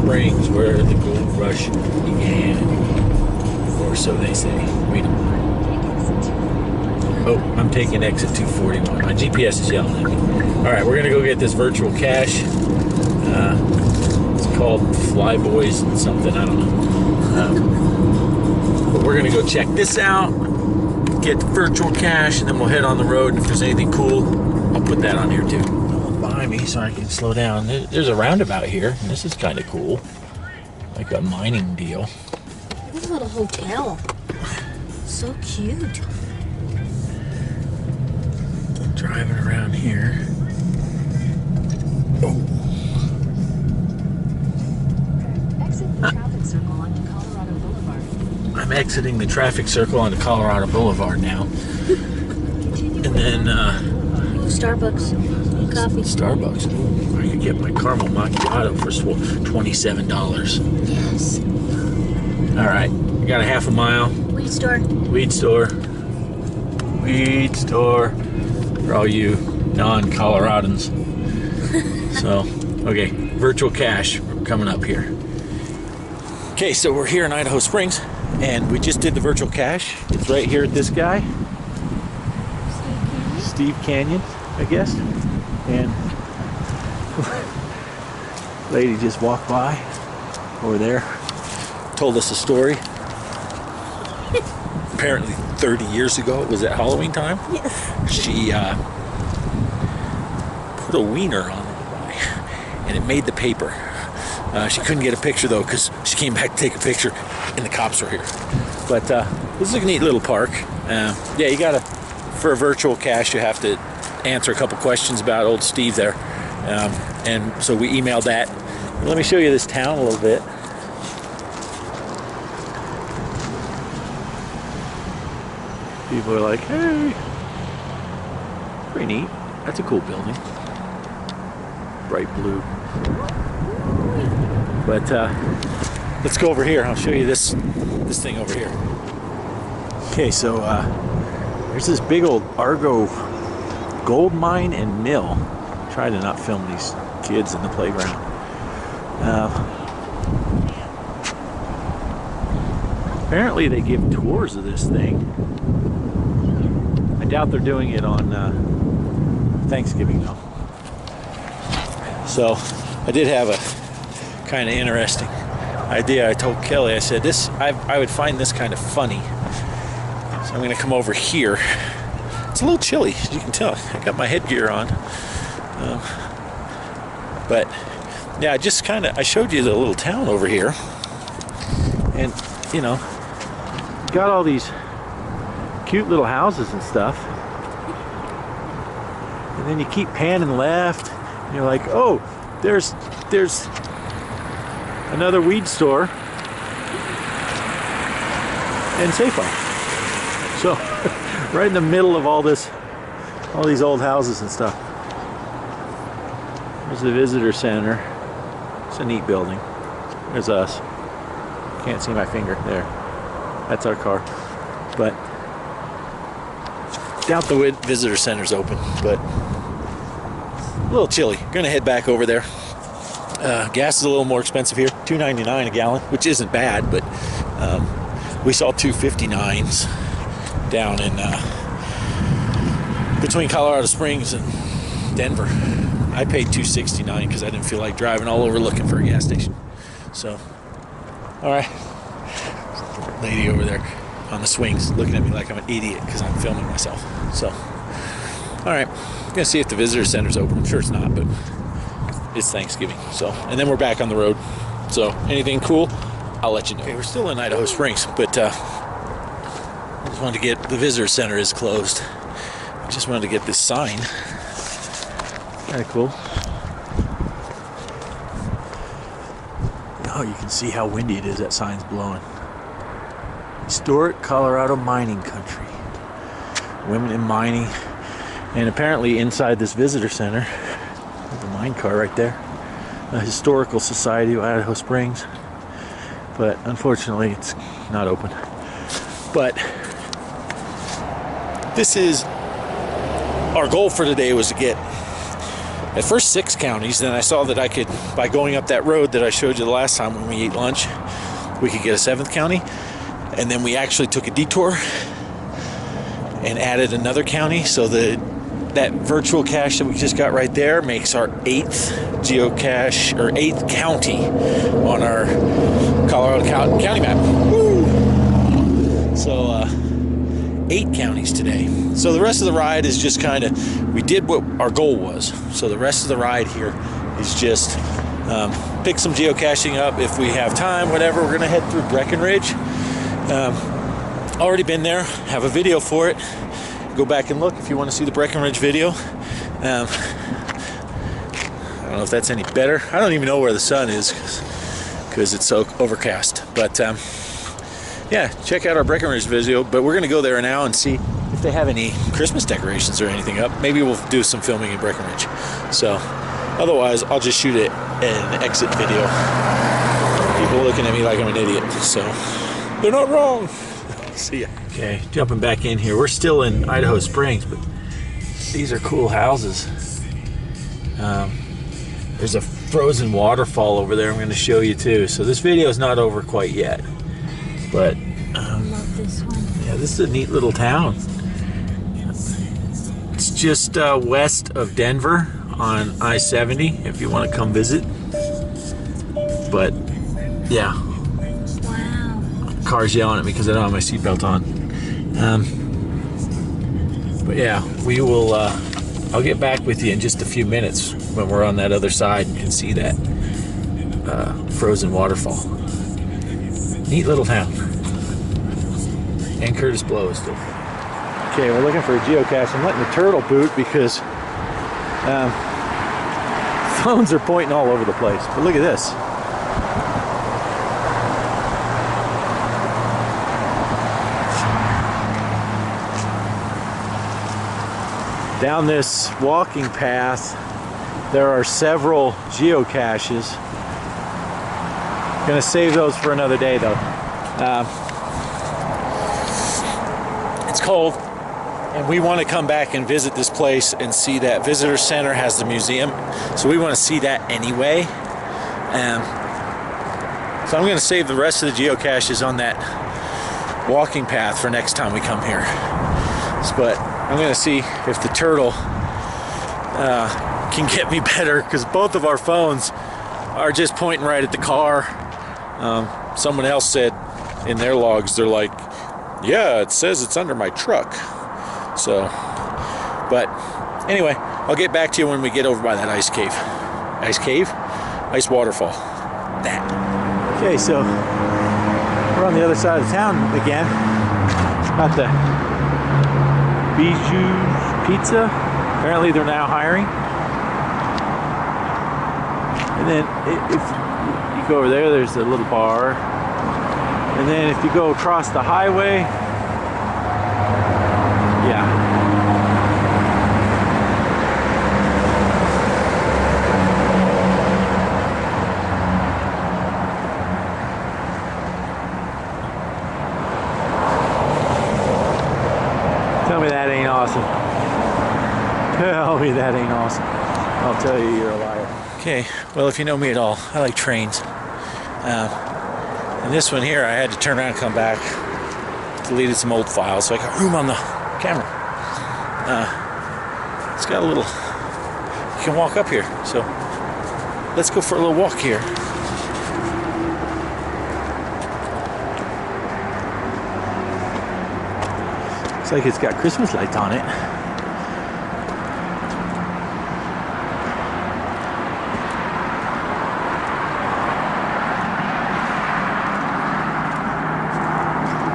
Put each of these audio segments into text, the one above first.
Springs, where the gold rush began. Or so they say. Wait a minute. Oh, I'm taking exit 241. My GPS is yelling at me. Alright, we're going to go get this virtual cache. It's called Flyboys and something, I don't know. But we're going to go check this out, get the virtual cache, and then we'll head on the road. And if there's anything cool, I'll put that on here too. Behind me so I can slow down. There's a roundabout here. This is kind of cool. Like a mining deal. This little hotel. So cute. Driving around here. Oh. Exit the traffic circle onto Colorado Boulevard. I'm exiting the traffic circle onto Colorado Boulevard now. And then, Starbucks. Coffee. Starbucks. Ooh, I could get my caramel macchiato for $27. Yes. Alright, I got a half a mile. Weed store. Weed store. Weed store. For all you non-Coloradans. So, okay, virtual cache coming up here. Okay, so we're here in Idaho Springs, and we just did the virtual cache. It's right here at this guy. Steve Canyon, I guess. And lady just walked by over there, told us a story. Apparently 30 years ago, it was at Halloween time. Yes. She put a wiener on it, and it made the paper. She couldn't get a picture though, because she came back to take a picture, and the cops were here. But this is a neat little park. Yeah, you gotta, for a virtual cache, you have to answer a couple questions about old Steve there. And so we emailed that. Let me show you this town a little bit. People are like, hey, pretty neat. That's a cool building. Bright blue. But let's go over here. I'll show you this thing over here. Okay, so there's this big old Argo gold mine and mill. Try to not film these kids in the playground. Apparently they give tours of this thing. I doubt they're doing it on Thanksgiving though. So I did have a kind of interesting idea. I told Kelly, I said I would find this kind of funny. So I'm going to come over here. It's a little chilly, as you can tell. I got my headgear on. But yeah, just kind of, I showed you the little town over here. And, you know, got all these cute little houses and stuff. And then you keep panning left, and you're like, oh, there's another weed store and Safeway. So right in the middle of all these old houses and stuff. There's the visitor center. It's a neat building. There's us. Can't see my finger there. That's our car. But doubt the visitor center's open, but a little chilly. Gonna head back over there. Gas is a little more expensive here, $2.99 a gallon, which isn't bad, but we saw 2.59s down in between Colorado Springs and Denver. I paid $2.69 because I didn't feel like driving all over looking for a gas station. So, all right, lady over there on the swings looking at me like I'm an idiot because I'm filming myself. So, all right, I'm gonna see if the visitor center's open. I'm sure it's not, but it's Thanksgiving. So, and then we're back on the road. So, anything cool, I'll let you know. Okay, we're still in Idaho Springs, but I just wanted to get, the visitor center is closed. I just wanted to get this sign. Kind of cool. Oh, you can see how windy it is. That sign's blowing. Historic Colorado mining country. Women in mining. And apparently inside this visitor center, there's a mine car right there. The Historical Society of Idaho Springs. But unfortunately, it's not open. But this is, our goal for today was to get at first 6 counties. Then I saw that I could, by going up that road that I showed you the last time when we ate lunch, we could get a 7th county. And then we actually took a detour and added another county, so that virtual cache that we just got right there makes our 8th geocache, or 8th county on our Colorado county map. Woo! So 8 counties today. So the rest of the ride is just kind of, we did what our goal was. So the rest of the ride here is just pick some geocaching up if we have time, whatever. We're gonna head through Breckenridge. Already been there, have a video for it. Go back and look if you want to see the Breckenridge video. I don't know if that's any better. I don't even know where the sun is because it's so overcast. But yeah, check out our Breckenridge video. But we're going to go there now and see if they have any Christmas decorations or anything up. Maybe we'll do some filming in Breckenridge. So otherwise, I'll just shoot an exit video. People looking at me like I'm an idiot. So they're not wrong. See ya. Okay, jumping back in here. We're still in Idaho Springs, but these are cool houses. There's a frozen waterfall over there I'm going to show you too. So this video is not over quite yet, but I love this one. yeah, this is a neat little town. It's just west of Denver on I-70 if you want to come visit. But yeah, car's yelling at me because I don't have my seatbelt on. But yeah, we will. I'll get back with you in just a few minutes when we're on that other side and can see that frozen waterfall. Neat little town. And Curtis Blow is still. Okay, we're looking for a geocache. I'm letting the turtle boot because phones are pointing all over the place. But look at this. Down this walking path, there are several geocaches. Gonna save those for another day though. It's cold, and we want to come back and visit this place and see that visitor center has the museum. So we want to see that anyway. So I'm gonna save the rest of the geocaches on that walking path for next time we come here. But I'm gonna see if the turtle can get me better, because both of our phones are just pointing right at the car. Someone else said in their logs, they're like, yeah, it says it's under my truck. So, but anyway, I'll get back to you when we get over by that ice cave. Ice cave? Ice waterfall. That. Okay, so we're on the other side of town again. About the Bijou's Pizza. Apparently they're now hiring. And then if you go over there, there's a little bar. And then if you go across the highway, yeah. Tell me that ain't awesome. Tell me that ain't awesome. I'll tell you you're a liar. Okay, well, if you know me at all, I like trains. And this one here, I had to turn around and come back. Deleted some old files, so I got room on the camera. It's got a little, you can walk up here. So let's go for a little walk here. Looks like it's got Christmas lights on it.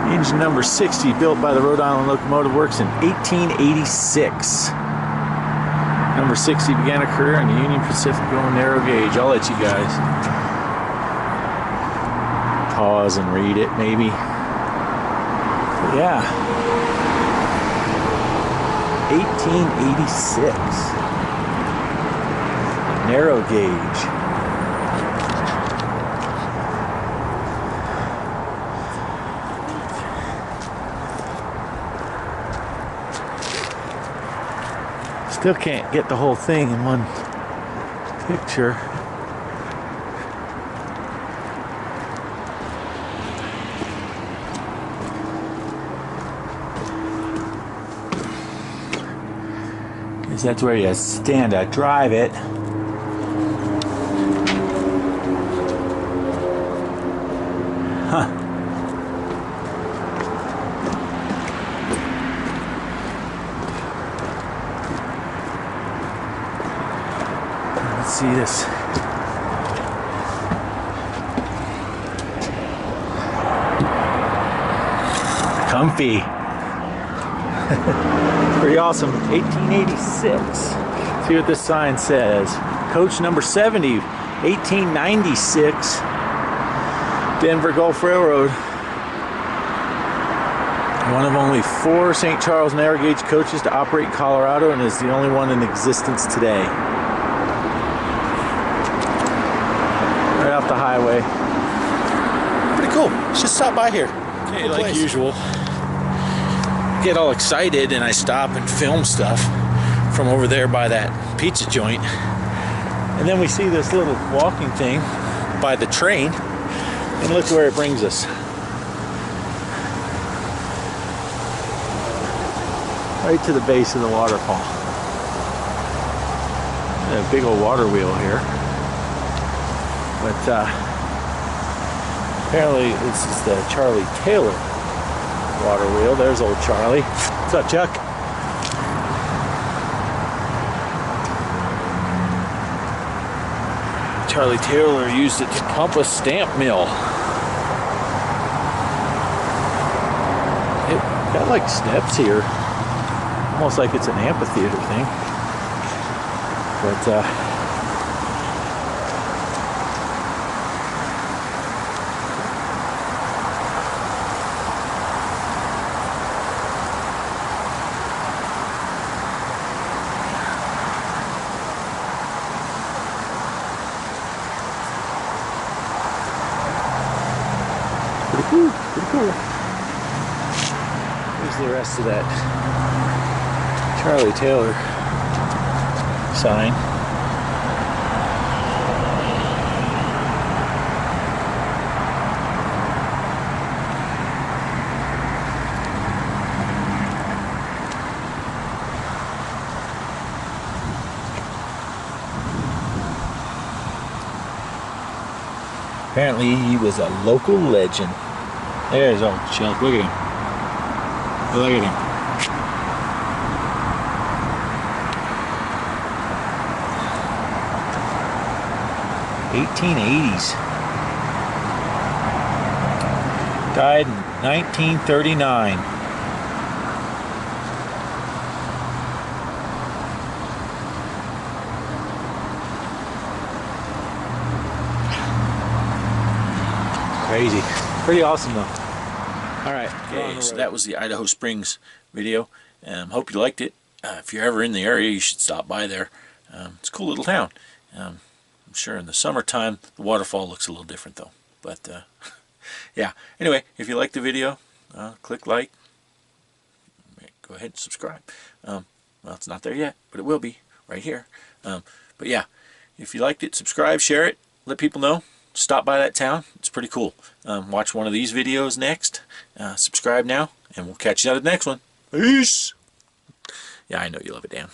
Engine number 60, built by the Rhode Island Locomotive Works in 1886. Number 60 began a career in the Union Pacific going narrow gauge. I'll let you guys pause and read it, maybe. But yeah. 1886. Narrow gauge. Still can't get the whole thing in one picture. Because that's where you stand to drive it. Huh. Let's see this. Comfy. Pretty awesome. 1886. See what this sign says. Coach number 70, 1896. Denver Gulf Railroad. One of only 4 St. Charles narrow gauge coaches to operate Colorado, and is the only one in existence today. Right off the highway. Pretty cool. Just stop by here. Okay, cool, like usual. Get all excited and I stop and film stuff from over there by that pizza joint. And then we see this little walking thing by the train. And look where it brings us. Right to the base of the waterfall. A big old water wheel here. But apparently this is the Charlie Taylor water wheel. There's old Charlie. What's up, Chuck? Charlie Taylor used it to pump a stamp mill. It got like steps here. Almost like it's an amphitheater thing. But pretty cool, pretty cool. Here's the rest of that Charlie Taylor sign. Apparently he was a local legend. There's old Chuck. Look at him. Look at him. 1880s. Died in 1939. Crazy. Pretty awesome though. Alright, okay, so that was the Idaho Springs video. Hope you liked it. If you're ever in the area, you should stop by there. It's a cool little town. I'm sure in the summertime the waterfall looks a little different though. But yeah, anyway, if you liked the video, click like. Go ahead and subscribe. Well, it's not there yet, but it will be right here. But yeah, if you liked it, subscribe, share it, let people know. Stop by that town. It's pretty cool. Watch one of these videos next. Subscribe now, and we'll catch you on the next one. Peace! Yeah, I know you love it, Dan.